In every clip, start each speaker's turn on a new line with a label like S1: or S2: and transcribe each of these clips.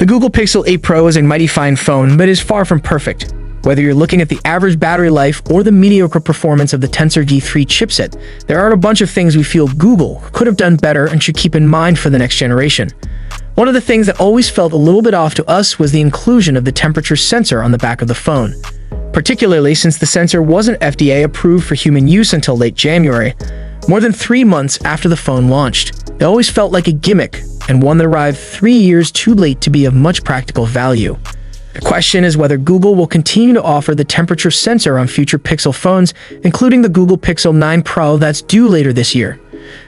S1: The Google Pixel 8 Pro is a mighty fine phone, but is far from perfect. Whether you're looking at the average battery life or the mediocre performance of the Tensor G3 chipset, there are a bunch of things we feel Google could have done better and should keep in mind for the next generation. One of the things that always felt a little bit off to us was the inclusion of the temperature sensor on the back of the phone. Particularly since the sensor wasn't FDA approved for human use until late January, more than 3 months after the phone launched. It always felt like a gimmick, and one that arrived 3 years too late to be of much practical value. The question is whether Google will continue to offer the temperature sensor on future Pixel phones, including the Google Pixel 9 Pro that's due later this year.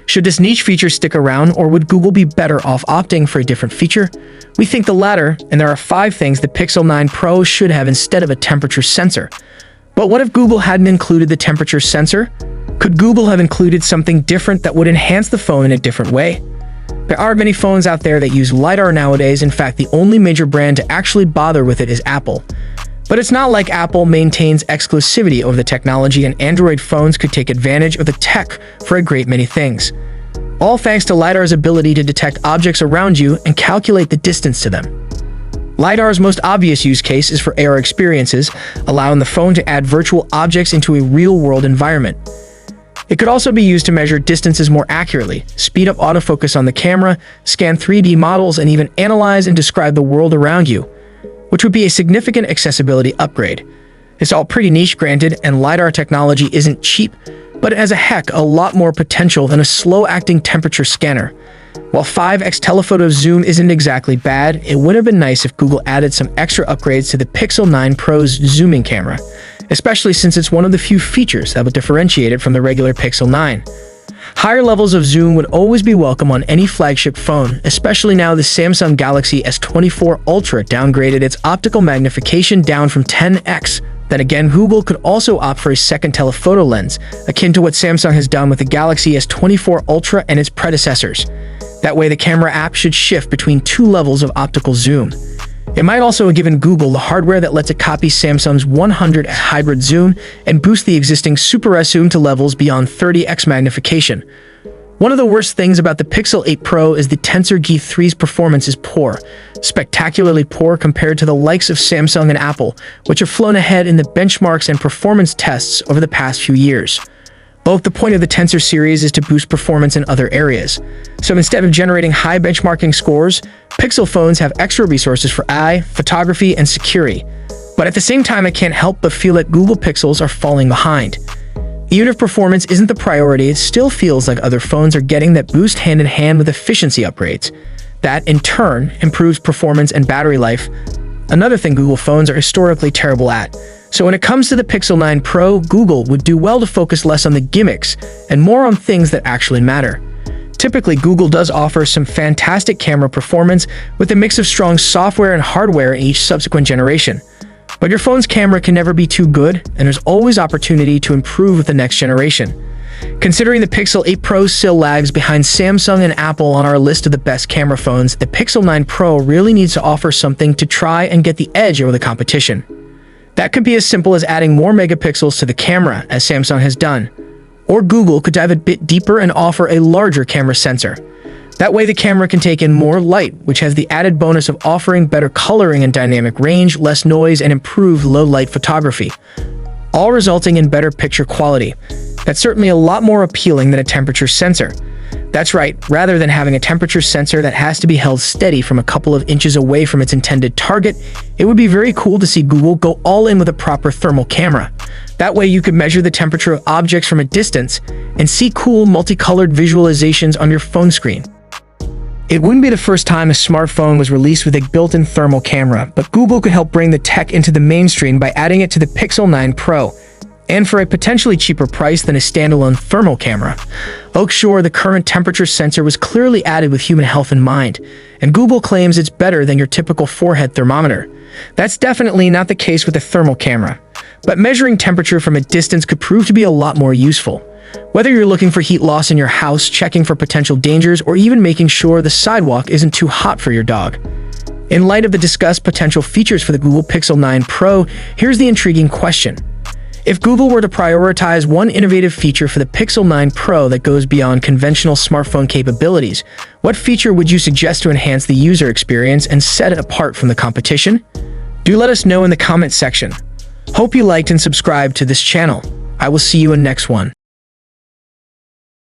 S1: Should this niche feature stick around, or would Google be better off opting for a different feature? We think the latter, and there are 5 things the Pixel 9 Pro should have instead of a temperature sensor. But what if Google hadn't included the temperature sensor? Could Google have included something different that would enhance the phone in a different way? There aren't many phones out there that use LiDAR nowadays. In fact, the only major brand to actually bother with it is Apple. But it's not like Apple maintains exclusivity over the technology, and Android phones could take advantage of the tech for a great many things. All thanks to LiDAR's ability to detect objects around you and calculate the distance to them. LiDAR's most obvious use case is for AR experiences, allowing the phone to add virtual objects into a real-world environment. It could also be used to measure distances more accurately, speed up autofocus on the camera, scan 3D models, and even analyze and describe the world around you, which would be a significant accessibility upgrade. It's all pretty niche, granted, and LiDAR technology isn't cheap, but it has a lot more potential than a slow-acting temperature scanner. While 5x telephoto zoom isn't exactly bad, it would have been nice if Google added some extra upgrades to the Pixel 9 Pro's zooming camera, especially since it's one of the few features that would differentiate it from the regular Pixel 9. Higher levels of zoom would always be welcome on any flagship phone, especially now the Samsung Galaxy S24 Ultra downgraded its optical magnification down from 10x. Then again, Google could also opt for a second telephoto lens, akin to what Samsung has done with the Galaxy S24 Ultra and its predecessors. That way, the camera app should shift between 2 levels of optical zoom. It might also have given Google the hardware that lets it copy Samsung's 100x hybrid zoom and boost the existing Super S zoom to levels beyond 30x magnification. One of the worst things about the Pixel 8 Pro is the Tensor G3's performance is poor, spectacularly poor compared to the likes of Samsung and Apple, which have flown ahead in the benchmarks and performance tests over the past few years. The point of the Tensor series is to boost performance in other areas. So instead of generating high benchmarking scores, Pixel phones have extra resources for AI, photography, and security. But at the same time, I can't help but feel that Google Pixels are falling behind. Even if performance isn't the priority, it still feels like other phones are getting that boost hand in hand with efficiency upgrades. That, in turn, improves performance and battery life, another thing Google phones are historically terrible at. So when it comes to the Pixel 9 Pro, Google would do well to focus less on the gimmicks and more on things that actually matter. Typically, Google does offer some fantastic camera performance with a mix of strong software and hardware in each subsequent generation. But your phone's camera can never be too good, and there's always opportunity to improve with the next generation. Considering the Pixel 8 Pro still lags behind Samsung and Apple on our list of the best camera phones, the Pixel 9 Pro really needs to offer something to try and get the edge over the competition. That could be as simple as adding more megapixels to the camera, as Samsung has done. Or Google could dive a bit deeper and offer a larger camera sensor. That way the camera can take in more light, which has the added bonus of offering better coloring and dynamic range, less noise, and improved low-light photography, all resulting in better picture quality. That's certainly a lot more appealing than a temperature sensor. That's right, rather than having a temperature sensor that has to be held steady from a couple of inches away from its intended target, it would be very cool to see Google go all in with a proper thermal camera. That way you could measure the temperature of objects from a distance and see cool multicolored visualizations on your phone screen. It wouldn't be the first time a smartphone was released with a built-in thermal camera, but Google could help bring the tech into the mainstream by adding it to the Pixel 9 Pro, and for a potentially cheaper price than a standalone thermal camera. Sure, the current temperature sensor was clearly added with human health in mind, and Google claims it's better than your typical forehead thermometer. That's definitely not the case with a thermal camera, but measuring temperature from a distance could prove to be a lot more useful. Whether you're looking for heat loss in your house, checking for potential dangers, or even making sure the sidewalk isn't too hot for your dog. In light of the discussed potential features for the Google Pixel 9 Pro, here's the intriguing question. If Google were to prioritize one innovative feature for the Pixel 9 Pro that goes beyond conventional smartphone capabilities, what feature would you suggest to enhance the user experience and set it apart from the competition? Do let us know in the comment section. Hope you liked and subscribed to this channel. I will see you in next one.